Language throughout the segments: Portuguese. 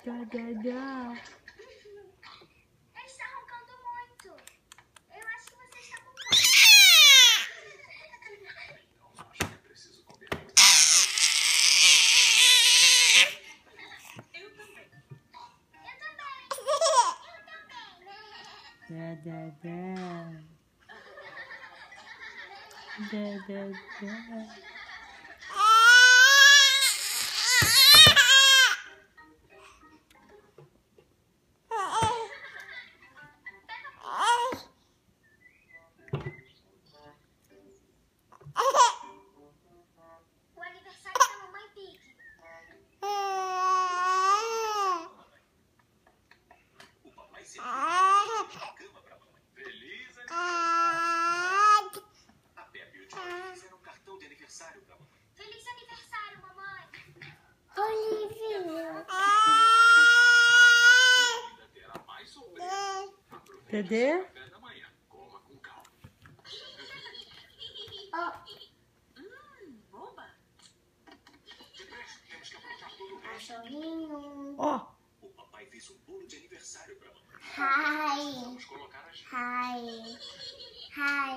Dá. Ele está roncando muito. Eu acho que você está com fome. Então, acho que é preciso combinar. Eu também. Dá. O aniversário da mamãe Pig. O papai sempre na cama pra mamãe. Feliz aniversário! A Pepe e o George fizeram um cartão de aniversário pra mamãe. Feliz aniversário, mamãe. Olivinha. Ainda terá mais surpresa. Aproveite Dedê? o café da manhã. Coma com calma. Boba. Depressa, temos que aprontar tudo o resto. Cachorrinho. Ó. O papai fez um bolo de aniversário pra mamãe. Hi. Vamos colocar as Hi.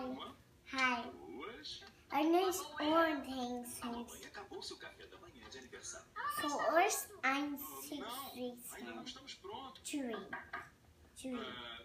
uma, Hi. duas. Eines Ohrens. A mamãe acabou seu café da manhã de aniversário. Zuerst ein Não, ainda não estamos prontos. Tree. Ah,